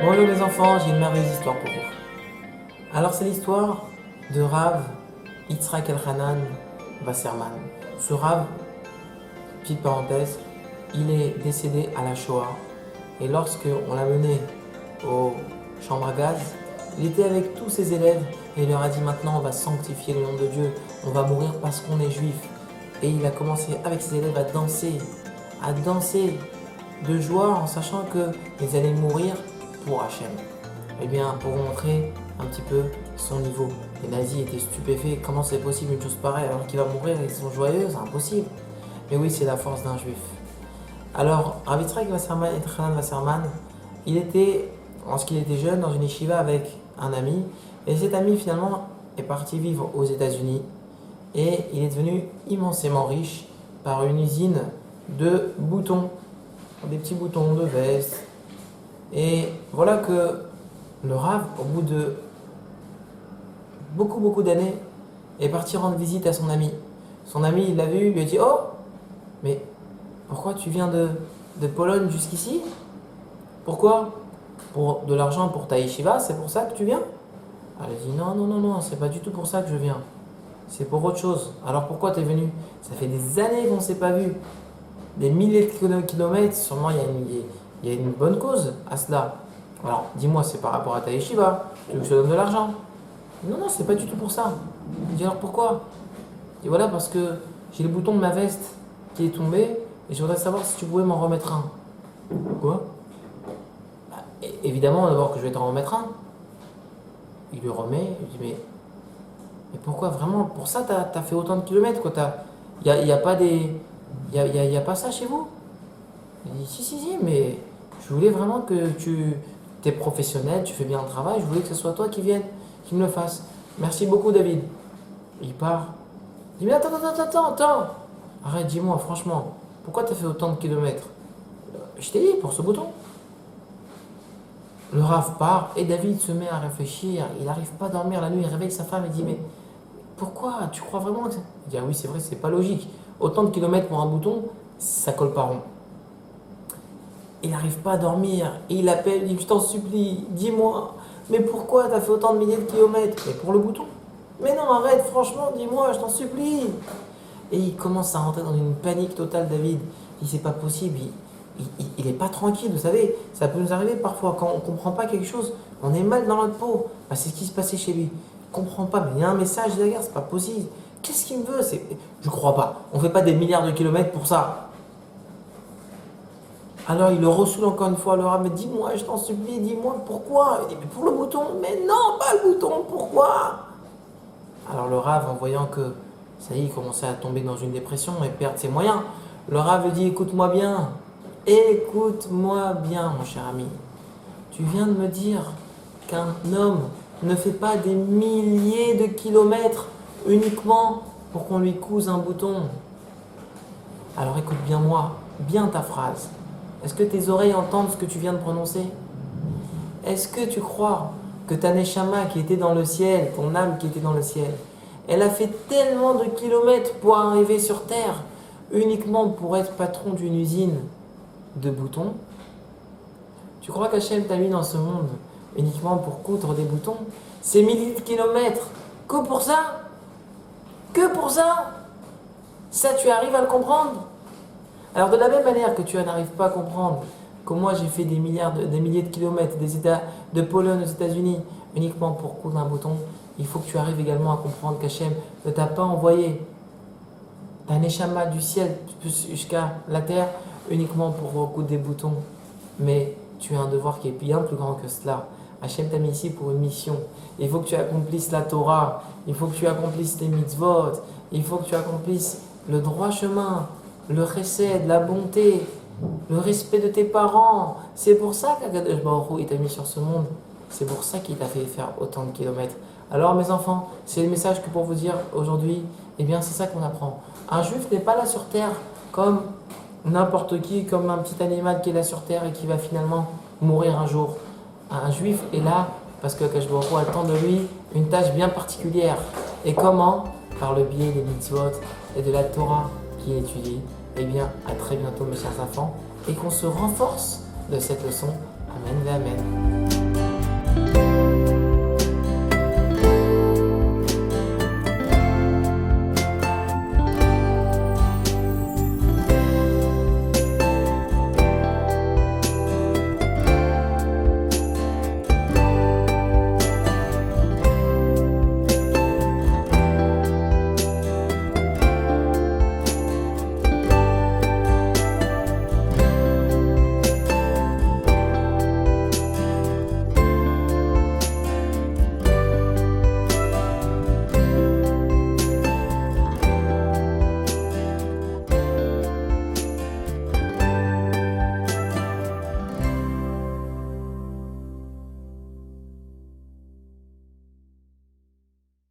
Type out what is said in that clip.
Bonjour les enfants, j'ai une merveilleuse histoire pour vous. Alors c'est l'histoire de Rav Yitzhak Elchanan Wasserman. Ce Rav, petite parenthèse, il est décédé à la Shoah. Et lorsque on l'a mené aux chambres à gaz, il était avec tous ses élèves et il leur a dit maintenant on va sanctifier le nom de Dieu, on va mourir parce qu'on est juif. Et il a commencé avec ses élèves à danser de joie en sachant qu'ils allaient mourir pour Hachem. Eh bien, pour vous montrer un petit peu son niveau. Les nazis étaient stupéfaits. Comment c'est possible une chose pareille alors qu'il va mourir et ils sont joyeux? C'est impossible. Mais oui, c'est la force d'un juif. Alors, Rav Yitzhak Wasserman, il était, lorsqu'il était jeune, dans une yeshiva avec un ami. Et cet ami, finalement, est parti vivre aux États-Unis. Et il est devenu immensément riche par une usine de boutons. Des petits boutons de veste. Et voilà que le Rav, au bout de beaucoup d'années, est parti rendre visite à son ami. Son ami, il l'a vu, il lui a dit « Oh, mais pourquoi tu viens de Pologne jusqu'ici? Pourquoi? Pour de l'argent pour ta yeshiva, c'est pour ça que tu viens ?» Elle a dit « Non, c'est pas du tout pour ça que je viens. C'est pour autre chose. Alors pourquoi tu es venu? Ça fait des années qu'on ne s'est pas vu. Des milliers de kilomètres, sûrement il y a une bonne cause à cela. Alors, dis-moi, c'est par rapport à ta yeshiva, tu veux que je te donne de l'argent? Non, c'est pas du tout pour ça. Il dit alors pourquoi? Il dit voilà, parce que j'ai le bouton de ma veste qui est tombé et je voudrais savoir si tu pouvais m'en remettre un. Quoi? Évidemment, d'abord que je vais t'en remettre un. Il lui remet, il dit mais pourquoi vraiment? Pour ça, t'as fait autant de kilomètres quoi. Il y a pas y a pas ça chez vous? Il dit si, mais je voulais vraiment que tu es professionnel, tu fais bien le travail, je voulais que ce soit toi qui vienne, qui me le fasse. Merci beaucoup David. Il part. Il dit mais attends. Arrête, dis-moi franchement, pourquoi tu as fait autant de kilomètres? Je t'ai dit, pour ce bouton. Le Rav part et David se met à réfléchir, il n'arrive pas à dormir la nuit, il réveille sa femme et dit mais pourquoi? Tu crois vraiment que ça? Il dit ah oui c'est vrai, c'est pas logique. Autant de kilomètres pour un bouton, ça colle pas rond. Il n'arrive pas à dormir et il appelle, il dit je t'en supplie, dis-moi, mais pourquoi tu as fait autant de milliers de kilomètres? Mais pour le bouton. Mais non, arrête, franchement, dis-moi, je t'en supplie. Et il commence à rentrer dans une panique totale, David. Il dit c'est pas possible, il est pas tranquille, vous savez, ça peut nous arriver parfois quand on comprend pas quelque chose, on est mal dans notre peau. Bah, c'est ce qui se passait chez lui. Il comprend pas, mais il y a un message derrière, c'est pas possible. Qu'est-ce qu'il me veut? Je crois pas. On fait pas des milliards de kilomètres pour ça. Alors il le ressoule encore une fois, le Rav, mais dis-moi, je t'en supplie, dis-moi pourquoi? Il dit, mais pour le bouton, mais non, pas le bouton, pourquoi? Alors le Rav, en voyant que ça y est, il commençait à tomber dans une dépression et perdre ses moyens, le Rav lui dit, écoute-moi bien, mon cher ami. Tu viens de me dire qu'un homme ne fait pas des milliers de kilomètres uniquement pour qu'on lui couse un bouton. Alors écoute bien ta phrase. Est-ce que tes oreilles entendent ce que tu viens de prononcer? Est-ce que tu crois que ta neshama qui était dans le ciel, ton âme qui était dans le ciel, elle a fait tellement de kilomètres pour arriver sur terre uniquement pour être patron d'une usine de boutons? Tu crois qu'Hachem t'a mis dans ce monde uniquement pour coudre des boutons? Ces milliers de kilomètres, que pour ça? Que pour ça? Ça, tu arrives à le comprendre? Alors de la même manière que tu n'arrives pas à comprendre que moi j'ai fait des milliers de kilomètres de Pologne aux États-Unis uniquement pour coudre un bouton, il faut que tu arrives également à comprendre qu'Hachem ne t'a pas envoyé ta neshama du ciel jusqu'à la terre uniquement pour coudre des boutons. Mais tu as un devoir qui est bien plus grand que cela. Hachem t'a mis ici pour une mission. Il faut que tu accomplisses la Torah, il faut que tu accomplisses les mitzvot, il faut que tu accomplisses le droit chemin, le chesed, la bonté, le respect de tes parents. C'est pour ça qu'Akadosh Baruch Hu t'a mis sur ce monde. C'est pour ça qu'il t'a fait faire autant de kilomètres. Alors mes enfants, c'est le message que pour vous dire aujourd'hui, eh bien c'est ça qu'on apprend. Un juif n'est pas là sur terre comme n'importe qui, comme un petit animal qui est là sur terre et qui va finalement mourir un jour. Un juif est là parce que Akadosh Baruch Hu attend de lui une tâche bien particulière. Et comment? Par le biais des mitzvot et de la Torah qui est étudiée. Eh bien, à très bientôt mes chers enfants, et qu'on se renforce de cette leçon. Amen et Amen.